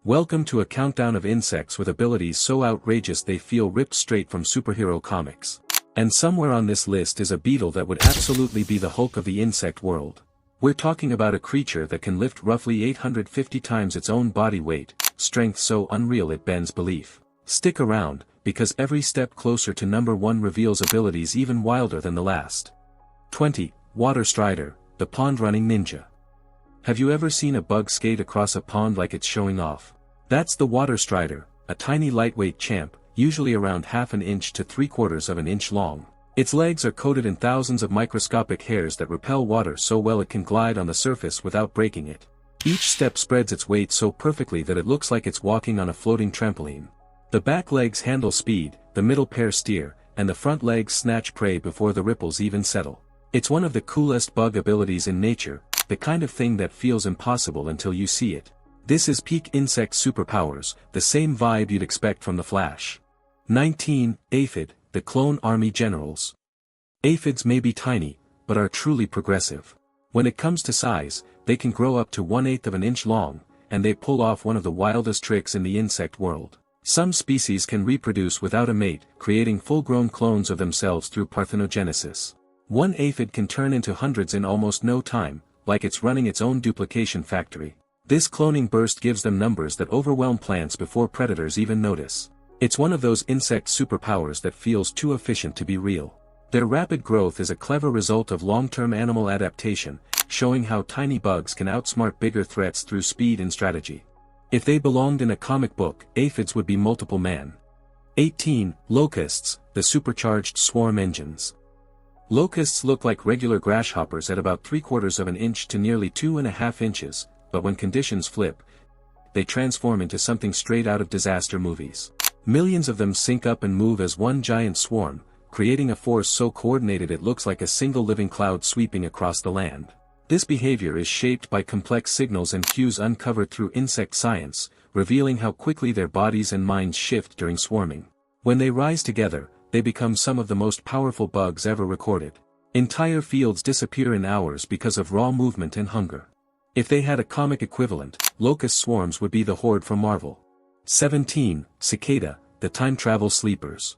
Welcome to a countdown of insects with abilities so outrageous they feel ripped straight from superhero comics. And somewhere on this list is a beetle that would absolutely be the Hulk of the insect world. We're talking about a creature that can lift roughly 850 times its own body weight, strength so unreal it bends belief. Stick around, because every step closer to number 1 reveals abilities even wilder than the last. 20. Water Strider, the pond-running ninja. Have you ever seen a bug skate across a pond like it's showing off? That's the water strider, a tiny lightweight champ, usually around half an inch to 3/4 of an inch long. Its legs are coated in thousands of microscopic hairs that repel water so well it can glide on the surface without breaking it. Each step spreads its weight so perfectly that it looks like it's walking on a floating trampoline. The back legs handle speed, the middle pair steer, and the front legs snatch prey before the ripples even settle. It's one of the coolest bug abilities in nature, the kind of thing that feels impossible until you see it. This is peak insect superpowers, the same vibe you'd expect from the Flash. 19. Aphid, the clone army generals. Aphids may be tiny, but are truly progressive. When it comes to size, they can grow up to 1/8 of an inch long, and they pull off one of the wildest tricks in the insect world. Some species can reproduce without a mate, creating full-grown clones of themselves through parthenogenesis. One aphid can turn into hundreds in almost no time, like it's running its own duplication factory. This cloning burst gives them numbers that overwhelm plants before predators even notice. It's one of those insect superpowers that feels too efficient to be real. Their rapid growth is a clever result of long-term animal adaptation, showing how tiny bugs can outsmart bigger threats through speed and strategy. If they belonged in a comic book, aphids would be multiple man. 18. Locusts, the supercharged swarm engines. Locusts look like regular grasshoppers at about 3/4 of an inch to nearly 2.5 inches, but when conditions flip, they transform into something straight out of disaster movies. Millions of them sync up and move as one giant swarm, creating a force so coordinated it looks like a single living cloud sweeping across the land. This behavior is shaped by complex signals and cues uncovered through insect science, revealing how quickly their bodies and minds shift during swarming. When they rise together, they become some of the most powerful bugs ever recorded. Entire fields disappear in hours because of raw movement and hunger. If they had a comic equivalent, locust swarms would be the horde from Marvel. 17. Cicada, the time travel sleepers.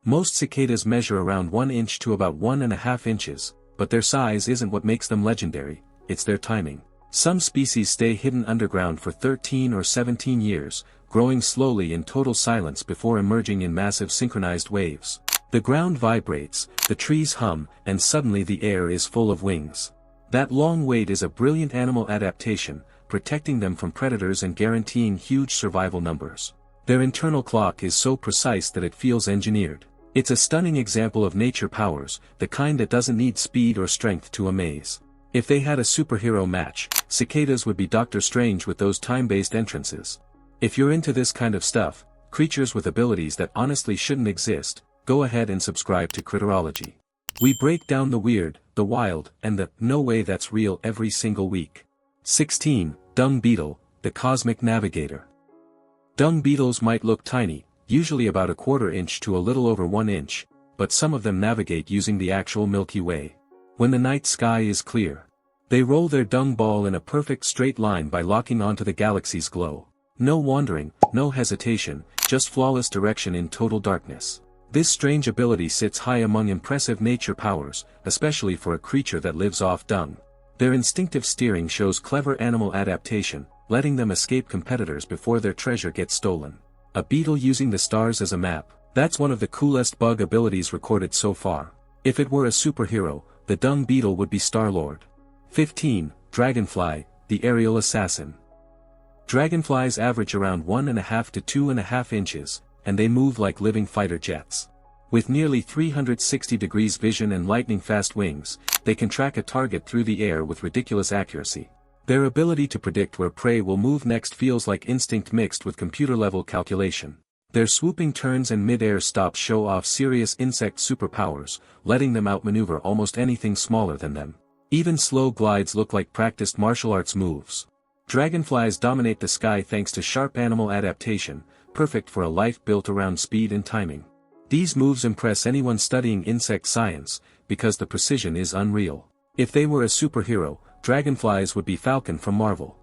Most cicadas measure around 1 inch to about 1.5 inches, but their size isn't what makes them legendary, it's their timing. Some species stay hidden underground for 13 or 17 years, growing slowly in total silence before emerging in massive synchronized waves. The ground vibrates, the trees hum, and suddenly the air is full of wings. That long wait is a brilliant animal adaptation, protecting them from predators and guaranteeing huge survival numbers. Their internal clock is so precise that it feels engineered. It's a stunning example of nature powers, the kind that doesn't need speed or strength to amaze. If they had a superhero match, cicadas would be Doctor Strange with those time-based entrances. If you're into this kind of stuff, creatures with abilities that honestly shouldn't exist, go ahead and subscribe to Critterology. We break down the weird, the wild, and the no way that's real every single week. 16. Dung beetle, the cosmic navigator. Dung beetles might look tiny, usually about 1/4 inch to a little over 1 inch, but some of them navigate using the actual Milky Way. When the night sky is clear, they roll their dung ball in a perfect straight line by locking onto the galaxy's glow. No wandering, no hesitation, just flawless direction in total darkness. This strange ability sits high among impressive nature powers, especially for a creature that lives off dung. Their instinctive steering shows clever animal adaptation, letting them escape competitors before their treasure gets stolen. A beetle using the stars as a map, that's one of the coolest bug abilities recorded so far. If it were a superhero, the dung beetle would be Star-Lord. 15. Dragonfly, the aerial assassin. Dragonflies average around 1.5 to 2.5 inches, and they move like living fighter jets. With nearly 360 degrees vision and lightning-fast wings, they can track a target through the air with ridiculous accuracy. Their ability to predict where prey will move next feels like instinct mixed with computer-level calculation. Their swooping turns and mid-air stops show off serious insect superpowers, letting them outmaneuver almost anything smaller than them. Even slow glides look like practiced martial arts moves. Dragonflies dominate the sky thanks to sharp animal adaptation, perfect for a life built around speed and timing. These moves impress anyone studying insect science, because the precision is unreal. If they were a superhero, dragonflies would be Falcon from Marvel.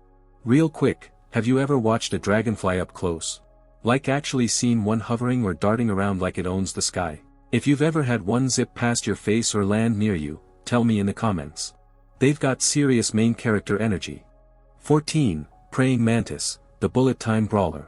Real quick, Have you ever watched a dragonfly up close? Like actually seen one hovering or darting around like it owns the sky? If you've ever had one zip past your face or land near you, tell me in the comments. They've got serious main character energy. 14. Praying mantis, the bullet time brawler.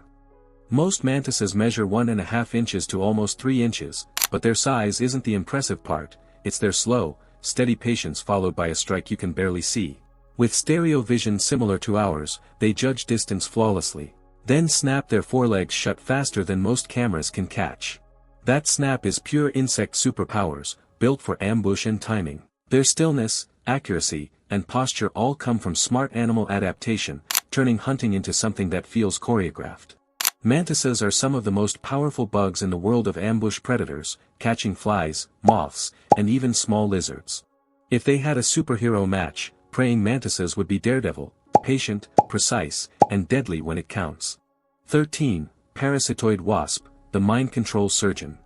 Most mantises measure 1.5 inches to almost 3 inches, but their size isn't the impressive part, it's their slow, steady patience followed by a strike you can barely see. With stereo vision similar to ours, they judge distance flawlessly, then snap their forelegs shut faster than most cameras can catch. That snap is pure insect superpowers, built for ambush and timing. Their stillness, accuracy, and posture all come from smart animal adaptation, turning hunting into something that feels choreographed. Mantises are some of the most powerful bugs in the world of ambush predators, catching flies, moths, and even small lizards. If they had a superhero match, praying mantises would be Daredevil, patient, precise, and deadly when it counts. 13. Parasitoid wasp, the mind control surgeon.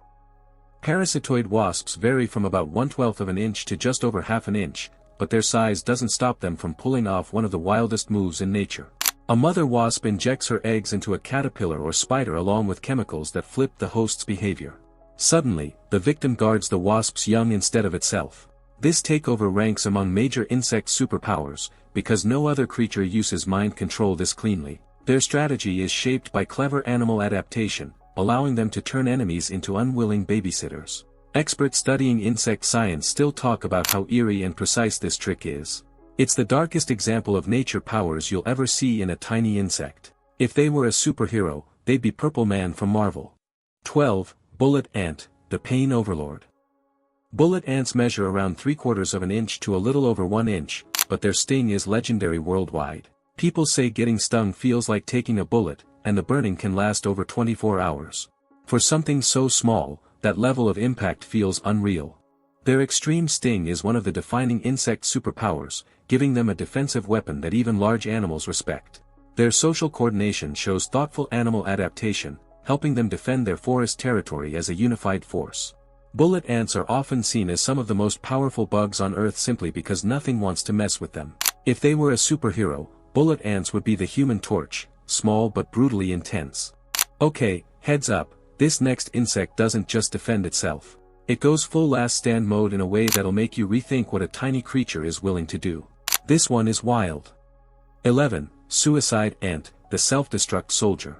Parasitoid wasps vary from about 1/12 of an inch to just over half an inch, but their size doesn't stop them from pulling off one of the wildest moves in nature. A mother wasp injects her eggs into a caterpillar or spider along with chemicals that flip the host's behavior. Suddenly, the victim guards the wasp's young instead of itself. This takeover ranks among major insect superpowers, because no other creature uses mind control this cleanly. Their strategy is shaped by clever animal adaptation, allowing them to turn enemies into unwilling babysitters. Experts studying insect science still talk about how eerie and precise this trick is. It's the darkest example of nature powers you'll ever see in a tiny insect. If they were a superhero, they'd be Purple Man from Marvel. 12. Bullet ant, the pain overlord. Bullet ants measure around 3/4 of an inch to a little over 1 inch, but their sting is legendary worldwide. People say getting stung feels like taking a bullet, and the burning can last over 24 hours. For something so small, that level of impact feels unreal. Their extreme sting is one of the defining insect superpowers, giving them a defensive weapon that even large animals respect. Their social coordination shows thoughtful animal adaptation, helping them defend their forest territory as a unified force. Bullet ants are often seen as some of the most powerful bugs on Earth simply because nothing wants to mess with them. If they were a superhero, bullet ants would be the Human Torch, small but brutally intense. Okay, heads up, this next insect doesn't just defend itself. It goes full last stand mode in a way that'll make you rethink what a tiny creature is willing to do. This one is wild. 11. Suicide ant, the self-destruct soldier.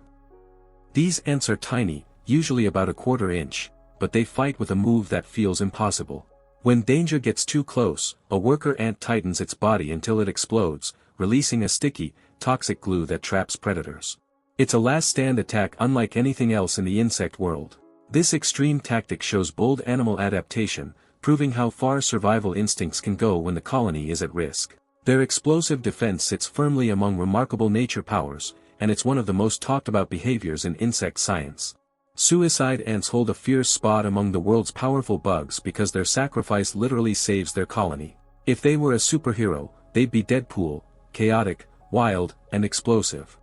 These ants are tiny, usually about 1/4 inch, but they fight with a move that feels impossible. When danger gets too close, a worker ant tightens its body until it explodes, releasing a sticky, toxic glue that traps predators. It's a last-stand attack unlike anything else in the insect world. This extreme tactic shows bold animal adaptation, proving how far survival instincts can go when the colony is at risk. Their explosive defense sits firmly among remarkable nature powers, and it's one of the most talked about behaviors in insect science. Suicide ants hold a fierce spot among the world's powerful bugs because their sacrifice literally saves their colony. If they were a superhero, they'd be Deadpool, chaotic, wild, and explosive.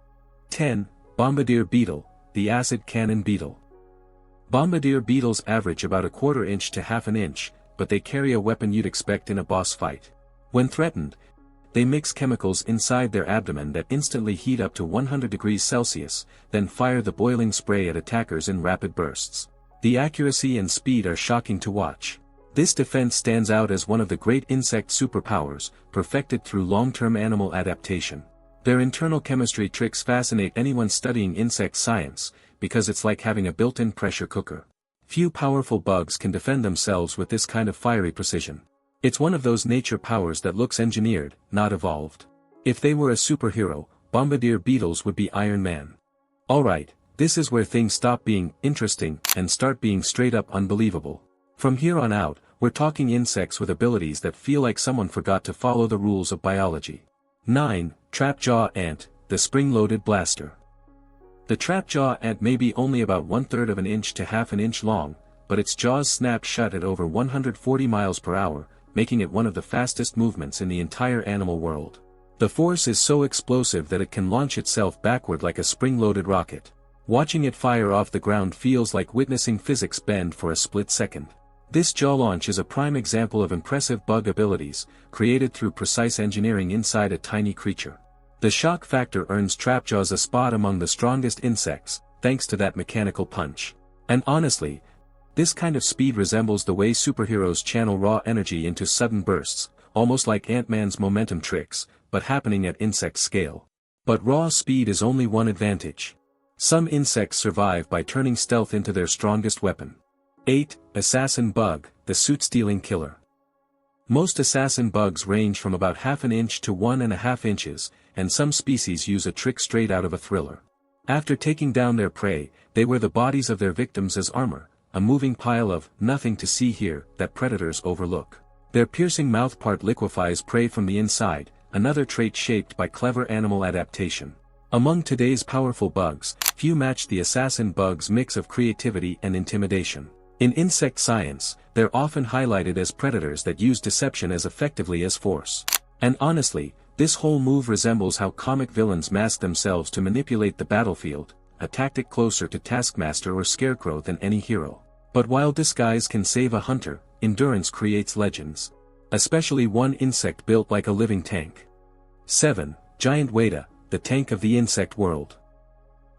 10. Bombardier beetle, the acid cannon beetle. Bombardier beetles average about 1/4 inch to half an inch, but they carry a weapon you'd expect in a boss fight. When threatened, they mix chemicals inside their abdomen that instantly heat up to 100 degrees Celsius, then fire the boiling spray at attackers in rapid bursts. The accuracy and speed are shocking to watch. This defense stands out as one of the great insect superpowers, perfected through long-term animal adaptation. Their internal chemistry tricks fascinate anyone studying insect science, because it's like having a built-in pressure cooker. Few powerful bugs can defend themselves with this kind of fiery precision. It's one of those nature powers that looks engineered, not evolved. If they were a superhero, bombardier beetles would be Iron Man. Alright, this is where things stop being interesting and start being straight up unbelievable. From here on out, we're talking insects with abilities that feel like someone forgot to follow the rules of biology. 9. Trapjaw ant, the spring-loaded blaster. The trapjaw ant may be only about 1/3 of an inch to half an inch long, but its jaws snap shut at over 140 miles per hour, making it one of the fastest movements in the entire animal world. The force is so explosive that it can launch itself backward like a spring-loaded rocket. Watching it fire off the ground feels like witnessing physics bend for a split second. This jaw launch is a prime example of impressive bug abilities, created through precise engineering inside a tiny creature. The shock factor earns Trapjaws a spot among the strongest insects, thanks to that mechanical punch. And honestly, this kind of speed resembles the way superheroes channel raw energy into sudden bursts, almost like Ant-Man's momentum tricks, but happening at insect scale. But raw speed is only one advantage. Some insects survive by turning stealth into their strongest weapon. 8. Assassin bug, the suit-stealing killer. Most assassin bugs range from about half an inch to 1.5 inches, and some species use a trick straight out of a thriller. After taking down their prey, they wear the bodies of their victims as armor, a moving pile of nothing to see here that predators overlook. Their piercing mouthpart liquefies prey from the inside, another trait shaped by clever animal adaptation. Among today's powerful bugs, few match the assassin bug's mix of creativity and intimidation. In insect science, they're often highlighted as predators that use deception as effectively as force. And honestly, this whole move resembles how comic villains mask themselves to manipulate the battlefield, a tactic closer to Taskmaster or Scarecrow than any hero. But while disguise can save a hunter, endurance creates legends. Especially one insect built like a living tank. 7. Giant Weta, the tank of the insect world.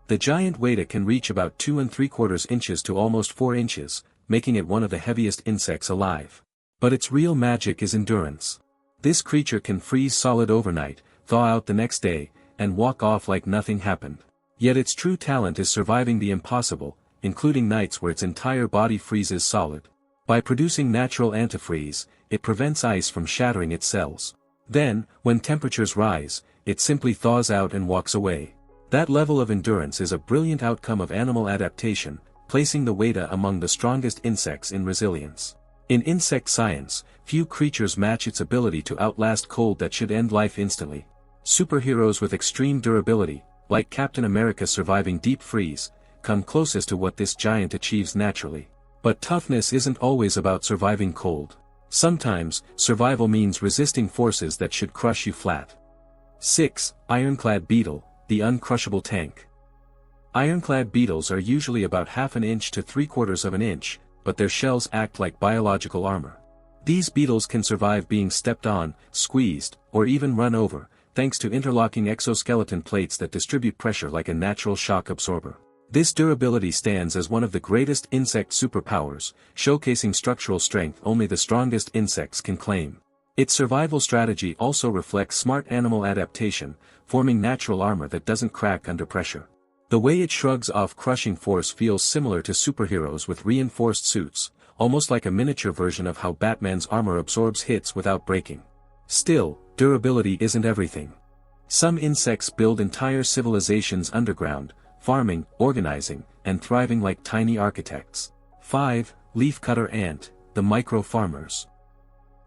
The giant Weta can reach about 2 3/4 inches to almost 4 inches, making it one of the heaviest insects alive. But its real magic is endurance. This creature can freeze solid overnight, thaw out the next day, and walk off like nothing happened. Yet its true talent is surviving the impossible, including nights where its entire body freezes solid. By producing natural antifreeze, it prevents ice from shattering its cells. Then, when temperatures rise, it simply thaws out and walks away. That level of endurance is a brilliant outcome of animal adaptation, placing the Weta among the strongest insects in resilience. In insect science, few creatures match its ability to outlast cold that should end life instantly. Superheroes with extreme durability, like Captain America surviving deep freeze, come closest to what this giant achieves naturally. But toughness isn't always about surviving cold. Sometimes, survival means resisting forces that should crush you flat. 6. Ironclad beetle, the uncrushable tank. Ironclad beetles are usually about half an inch to 3/4 of an inch, but their shells act like biological armor. These beetles can survive being stepped on, squeezed, or even run over, thanks to interlocking exoskeleton plates that distribute pressure like a natural shock absorber. This durability stands as one of the greatest insect superpowers, showcasing structural strength only the strongest insects can claim. Its survival strategy also reflects smart animal adaptation, forming natural armor that doesn't crack under pressure. The way it shrugs off crushing force feels similar to superheroes with reinforced suits, almost like a miniature version of how Batman's armor absorbs hits without breaking. Still, durability isn't everything. Some insects build entire civilizations underground, farming, organizing, and thriving like tiny architects. 5. Leafcutter ant, the micro-farmers.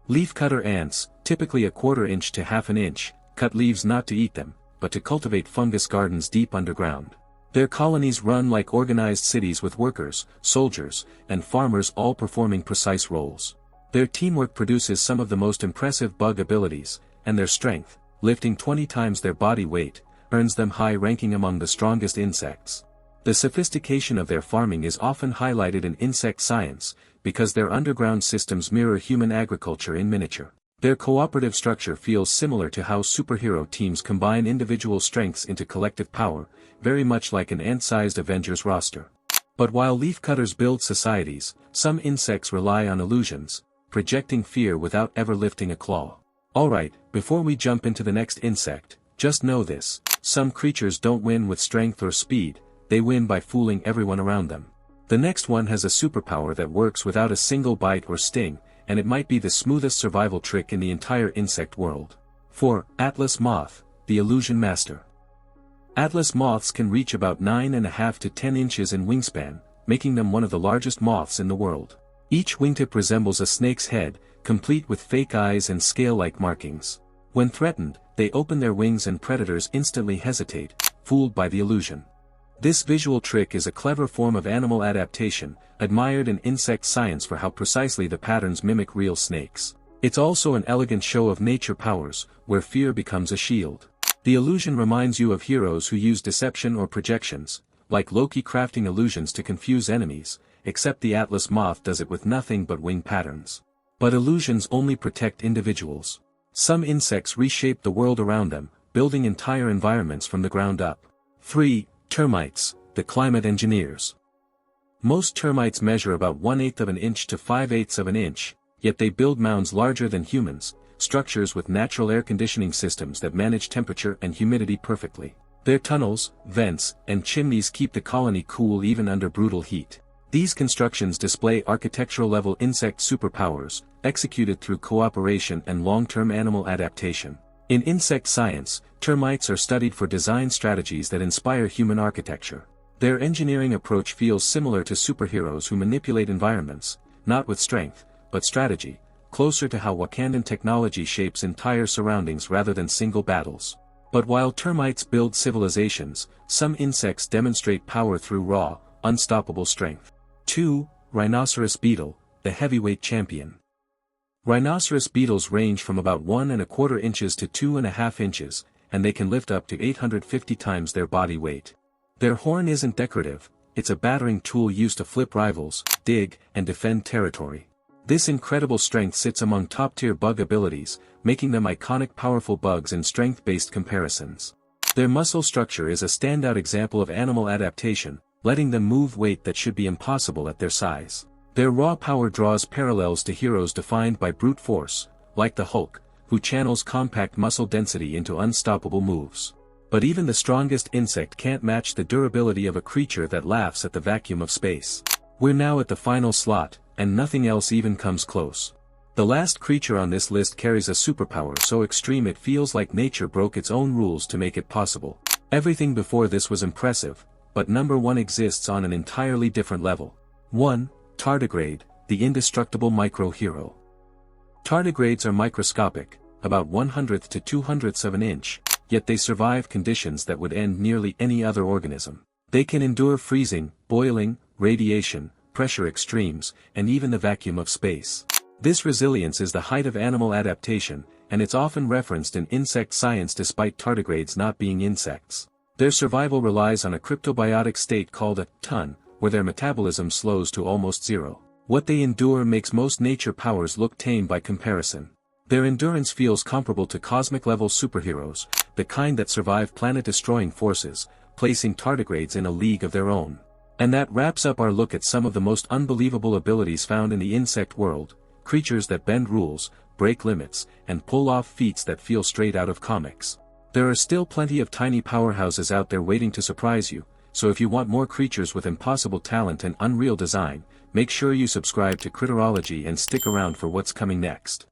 Leafcutter ants, typically a 1/4 inch to half an inch, cut leaves not to eat them, but to cultivate fungus gardens deep underground. Their colonies run like organized cities with workers, soldiers, and farmers all performing precise roles. Their teamwork produces some of the most impressive bug abilities, and their strength, lifting 20 times their body weight, earns them high ranking among the strongest insects. The sophistication of their farming is often highlighted in insect science, because their underground systems mirror human agriculture in miniature. Their cooperative structure feels similar to how superhero teams combine individual strengths into collective power, very much like an ant-sized Avengers roster. But while leafcutters build societies, some insects rely on illusions, projecting fear without ever lifting a claw. Alright, before we jump into the next insect, just know this: some creatures don't win with strength or speed, they win by fooling everyone around them. The next one has a superpower that works without a single bite or sting, and it might be the smoothest survival trick in the entire insect world. 4. Atlas moth, the illusion master. Atlas moths can reach about 9.5 to 10 inches in wingspan, making them one of the largest moths in the world. Each wingtip resembles a snake's head, complete with fake eyes and scale-like markings. When threatened, they open their wings and predators instantly hesitate, fooled by the illusion. This visual trick is a clever form of animal adaptation, admired in insect science for how precisely the patterns mimic real snakes. It's also an elegant show of nature powers, where fear becomes a shield. The illusion reminds you of heroes who use deception or projections, like Loki crafting illusions to confuse enemies, except the Atlas moth does it with nothing but wing patterns. But illusions only protect individuals. Some insects reshape the world around them, building entire environments from the ground up. 3. Termites, the climate engineers. Most termites measure about 1/8 of an inch to 5/8 of an inch, yet they build mounds larger than humans, structures with natural air conditioning systems that manage temperature and humidity perfectly. Their tunnels, vents, and chimneys keep the colony cool even under brutal heat. These constructions display architectural-level insect superpowers, executed through cooperation and long-term animal adaptation. In insect science, termites are studied for design strategies that inspire human architecture. Their engineering approach feels similar to superheroes who manipulate environments, not with strength, but strategy, closer to how Wakandan technology shapes entire surroundings rather than single battles. But while termites build civilizations, some insects demonstrate power through raw, unstoppable strength. 2. Rhinoceros beetle, the heavyweight champion. Rhinoceros beetles range from about 1¼ inches to 2½ inches, and they can lift up to 850 times their body weight. Their horn isn't decorative, it's a battering tool used to flip rivals, dig, and defend territory. This incredible strength sits among top-tier bug abilities, making them iconic powerful bugs in strength-based comparisons. Their muscle structure is a standout example of animal adaptation, letting them move weight that should be impossible at their size. Their raw power draws parallels to heroes defined by brute force, like the Hulk, who channels compact muscle density into unstoppable moves. But even the strongest insect can't match the durability of a creature that laughs at the vacuum of space. We're now at the final slot, and nothing else even comes close. The last creature on this list carries a superpower so extreme it feels like nature broke its own rules to make it possible. Everything before this was impressive, but number 1 exists on an entirely different level. 1. Tardigrade, the indestructible micro-hero. Tardigrades are microscopic, about 1/100th to 2/100ths of an inch, yet they survive conditions that would end nearly any other organism. They can endure freezing, boiling, radiation, pressure extremes, and even the vacuum of space. This resilience is the height of animal adaptation, and it's often referenced in insect science despite tardigrades not being insects. Their survival relies on a cryptobiotic state called a ton, where their metabolism slows to almost zero. What they endure makes most nature powers look tame by comparison. Their endurance feels comparable to cosmic-level superheroes, the kind that survive planet-destroying forces, placing tardigrades in a league of their own. And that wraps up our look at some of the most unbelievable abilities found in the insect world, creatures that bend rules, break limits, and pull off feats that feel straight out of comics. There are still plenty of tiny powerhouses out there waiting to surprise you, so if you want more creatures with impossible talent and unreal design, make sure you subscribe to Critterology and stick around for what's coming next.